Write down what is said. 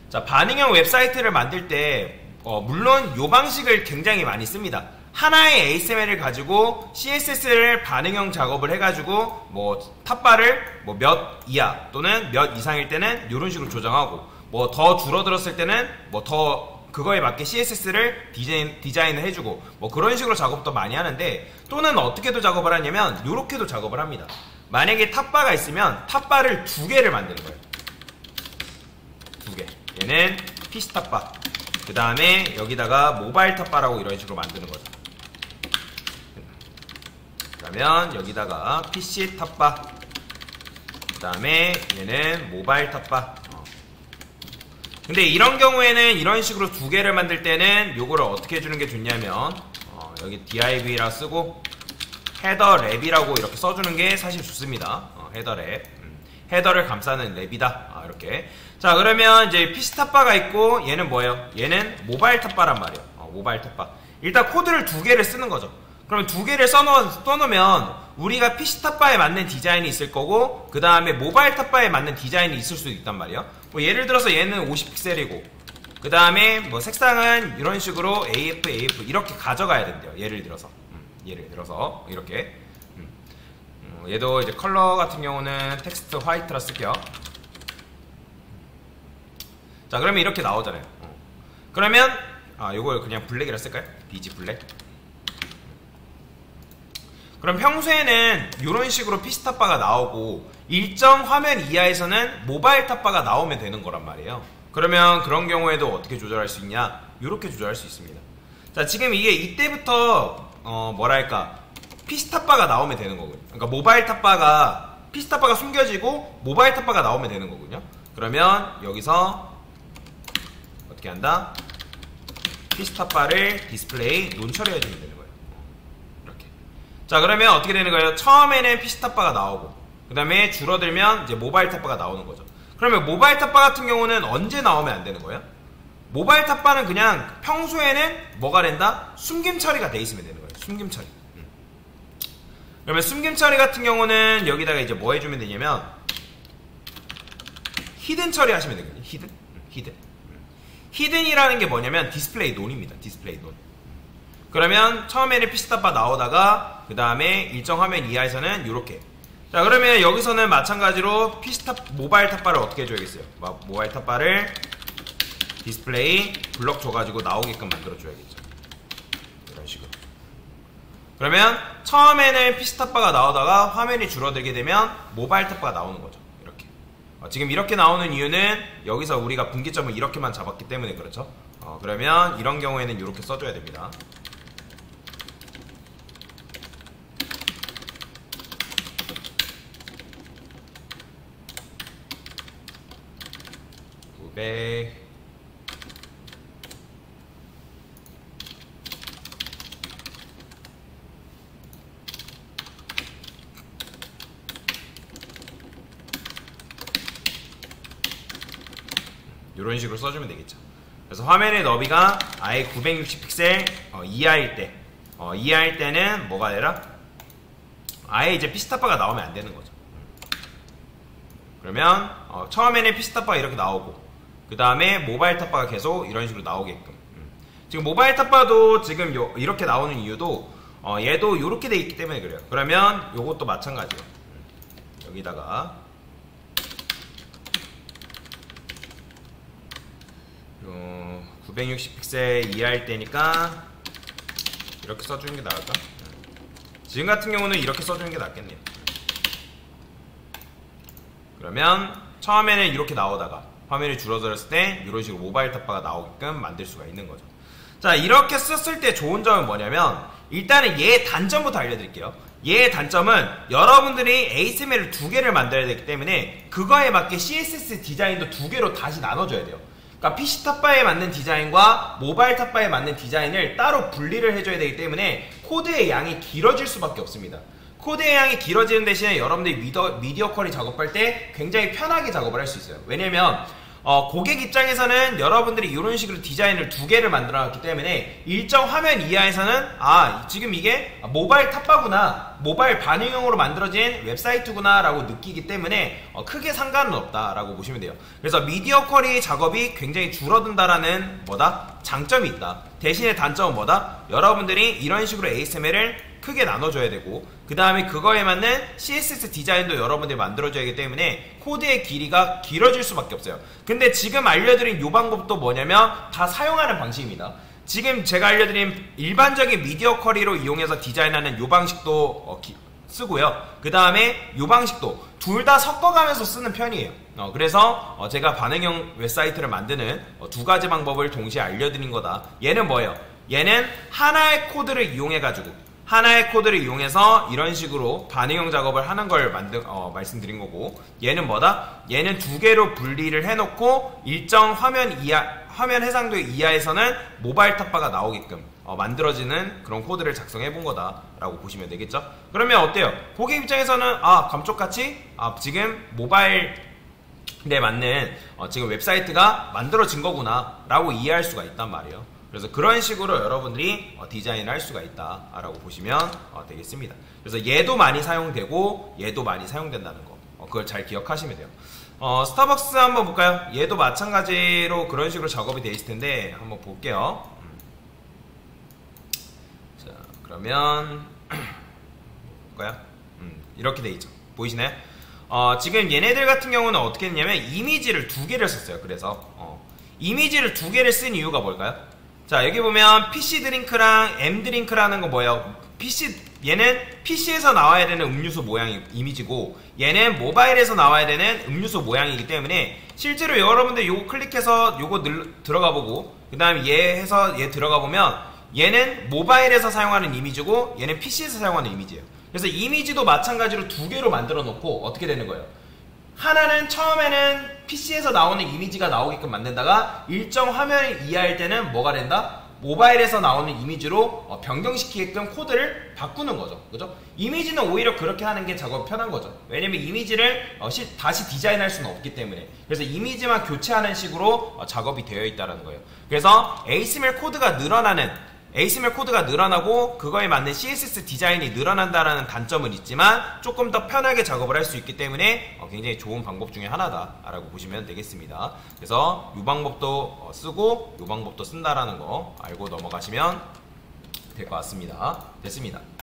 자, 반응형 웹사이트를 만들 때 물론 요 방식을 굉장히 많이 씁니다. 하나의 HTML을 가지고 CSS를 반응형 작업을 해가지고 뭐 탑바를 뭐 몇 이하 또는 몇 이상일 때는 이런 식으로 조정하고 뭐 더 줄어들었을 때는 뭐 더 그거에 맞게 CSS를 디자인을 해주고 뭐 그런 식으로 작업도 많이 하는데, 또는 어떻게도 작업을 하냐면 요렇게도 작업을 합니다. 만약에 탑바가 있으면 탑바를 2개를 만드는 거예요. 2개. 얘는 PC 탑바, 그 다음에 여기다가 모바일 탑바라고 이런 식으로 만드는 거죠. 그러면 여기다가 PC 탑바, 그 다음에 얘는 모바일 탑바. 근데 이런 경우에는 이런 식으로 2개를 만들 때는 요거를 어떻게 해주는 게 좋냐면 여기 div라 쓰고 헤더 랩이라고 이렇게 써주는 게 사실 좋습니다. 헤더 랩, 헤더를 감싸는 랩이다. 이렇게. 자, 그러면 이제 PC 탑바가 있고 얘는 뭐예요? 얘는 모바일 탑바란 말이에요. 모바일 탑바. 일단 코드를 2개를 쓰는 거죠. 그러면 2개를 써놓으면 우리가 PC 탑바에 맞는 디자인이 있을 거고, 그 다음에 모바일 탑바에 맞는 디자인이 있을 수도 있단 말이에요. 뭐 예를 들어서 얘는 50픽셀이고, 그 다음에 뭐 색상은 이런 식으로 AF 이렇게 가져가야 된대요. 예를 들어서 이렇게. 얘도 이제 컬러 같은 경우는 텍스트 화이트라 쓸게요. 자, 그러면 이렇게 나오잖아요. 그러면 요걸 그냥 블랙이라 쓸까요? 비지 블랙. 그럼 평소에는 이런 식으로 PC 탑바가 나오고 일정 화면 이하에서는 모바일 탑바가 나오면 되는 거란 말이에요. 그러면 그런 경우에도 어떻게 조절할 수 있냐? 이렇게 조절할 수 있습니다. 자, 지금 이게 이때부터 뭐랄까 PC 탑바가 나오면 되는 거거든요. 그러니까 모바일 탑바가 PC 탑바가 숨겨지고 모바일 탑바가 나오면 되는 거거든요. 그러면 여기서 어떻게 한다? PC 탑바를 디스플레이 논 처리해주면 되는 거예요. 이렇게. 자, 그러면 어떻게 되는 거예요? 처음에는 PC 탑바가 나오고, 그 다음에 줄어들면 이제 모바일 탑바가 나오는 거죠. 그러면 모바일 탑바 같은 경우는 언제 나오면 안 되는 거예요? 모바일 탑바는 그냥 평소에는 뭐가 된다? 숨김 처리가 돼 있으면 되는 거예요. 숨김 처리. 그러면 숨김 처리 같은 경우는 여기다가 이제 뭐 해주면 되냐면 히든 처리 하시면 되거든요. 히든이라는 게 뭐냐면 디스플레이 논입니다. 디스플레이 논. 그러면 처음에는 PC 탑바 나오다가 그 다음에 일정 화면 이하에서는 이렇게. 자, 그러면 여기서는 마찬가지로 모바일 탑바를 어떻게 해줘야겠어요? 모바일 탑바를 디스플레이 블럭 줘가지고 나오게끔 만들어줘야겠죠. 이런 식으로. 그러면 처음에는 PC 탑바가 나오다가 화면이 줄어들게 되면 모바일 탑바가 나오는 거죠. 이렇게. 지금 이렇게 나오는 이유는 여기서 우리가 분기점을 이렇게만 잡았기 때문에 그렇죠. 그러면 이런 경우에는 이렇게 써줘야 됩니다. 이런 식으로 써주면 되겠죠. 그래서 화면의 너비가 아예 960픽셀 이하일 때, 이하일 때는 뭐가 되라? 아예 이제 PC 탑바가 나오면 안 되는 거죠. 그러면 처음에는 PC 탑바가 이렇게 나오고, 그 다음에 모바일 탑바가 계속 이런 식으로 나오게끔. 지금 모바일 탑바도 지금 이렇게 나오는 이유도 얘도 이렇게 돼 있기 때문에 그래요. 그러면 요것도 마찬가지예요. 여기다가 960픽셀 이하일 때니까 이렇게 써주는 게 나을까? 지금 같은 경우는 이렇게 써주는 게 낫겠네요. 그러면 처음에는 이렇게 나오다가 화면이 줄어들었을 때 이런 식으로 모바일 탑바가 나오게끔 만들 수가 있는 거죠. 자, 이렇게 썼을 때 좋은 점은 뭐냐면 일단은 얘의 단점부터 알려드릴게요. 얘의 단점은 여러분들이 HTML을 2개를 만들어야 되기 때문에 그거에 맞게 CSS 디자인도 2개로 다시 나눠줘야 돼요. 그러니까 PC 탑바에 맞는 디자인과 모바일 탑바에 맞는 디자인을 따로 분리를 해줘야 되기 때문에 코드의 양이 길어질 수밖에 없습니다. 코드의 양이 길어지는 대신에 여러분들이 미디어 쿼리 작업할 때 굉장히 편하게 작업을 할 수 있어요. 왜냐면 고객 입장에서는 여러분들이 이런 식으로 디자인을 두 개를 만들어 놨기 때문에 일정 화면 이하에서는 지금 이게 모바일 탑바구나, 모바일 반응형으로 만들어진 웹사이트구나 라고 느끼기 때문에 크게 상관은 없다 라고 보시면 돼요. 그래서 미디어 쿼리 작업이 굉장히 줄어든다라는 장점이 있다. 대신에 단점은 여러분들이 이런 식으로 ASML을 크게 나눠줘야 되고, 그 다음에 그거에 맞는 CSS 디자인도 여러분들이 만들어줘야 하기 때문에 코드의 길이가 길어질 수밖에 없어요. 근데 지금 알려드린 이 방법도 뭐냐면 다 사용하는 방식입니다. 지금 제가 알려드린 일반적인 미디어 쿼리로 이용해서 디자인하는 이 방식도 쓰고요. 그 다음에 이 방식도 둘 다 섞어가면서 쓰는 편이에요. 그래서 제가 반응형 웹사이트를 만드는 두 가지 방법을 동시에 알려드린 거다. 얘는 뭐예요? 얘는 하나의 코드를 이용해가지고 하나의 코드를 이용해서 이런 식으로 반응형 작업을 하는 걸 말씀드린 거고, 얘는 얘는 두 개로 분리를 해놓고 일정 화면 해상도 이하에서는 모바일 탑바가 나오게끔 만들어지는 그런 코드를 작성해 본 거다라고 보시면 되겠죠? 그러면 어때요? 고객 입장에서는 감쪽같이 지금 모바일에 맞는 지금 웹사이트가 만들어진 거구나 라고 이해할 수가 있단 말이에요. 그래서 그런 식으로 여러분들이 디자인을 할 수가 있다라고 보시면 되겠습니다. 그래서 얘도 많이 사용되고 얘도 많이 사용된다는 거, 그걸 잘 기억하시면 돼요. 스타벅스 한번 볼까요? 얘도 마찬가지로 그런 식으로 작업이 되어 있을 텐데 한번 볼게요. 자, 그러면 볼까요? 이렇게 되어 있죠. 보이시나요? 지금 얘네들 같은 경우는 어떻게 했냐면 이미지를 두 개를 썼어요. 그래서 이미지를 두 개를 쓴 이유가 뭘까요? 자, 여기 보면 PC 드링크랑 M 드링크라는 거 뭐예요? 얘는 PC에서 나와야 되는 음료수 모양 이미지고, 얘는 모바일에서 나와야 되는 음료수 모양이기 때문에 실제로 여러분들 요거 클릭해서 요거 들어가 보고, 그 다음에 얘 들어가 보면 얘는 모바일에서 사용하는 이미지고 얘는 PC에서 사용하는 이미지예요. 그래서 이미지도 마찬가지로 두 개로 만들어 놓고 어떻게 되는 거예요? 하나는 처음에는 PC에서 나오는 이미지가 나오게끔 만든다가 일정 화면 이하일 때는 뭐가 된다? 모바일에서 나오는 이미지로 변경시키게끔 코드를 바꾸는 거죠. 그죠? 이미지는 오히려 그렇게 하는 게 작업이 편한 거죠. 왜냐면 이미지를 다시 디자인할 수는 없기 때문에. 그래서 이미지만 교체하는 식으로 작업이 되어 있다는 거예요. 그래서 ASML 코드가 늘어나고 그거에 맞는 CSS 디자인이 늘어난다는 단점은 있지만 조금 더 편하게 작업을 할 수 있기 때문에 굉장히 좋은 방법 중에 하나다라고 보시면 되겠습니다. 그래서 이 방법도 쓰고 이 방법도 쓴다라는 거 알고 넘어가시면 될 것 같습니다. 됐습니다.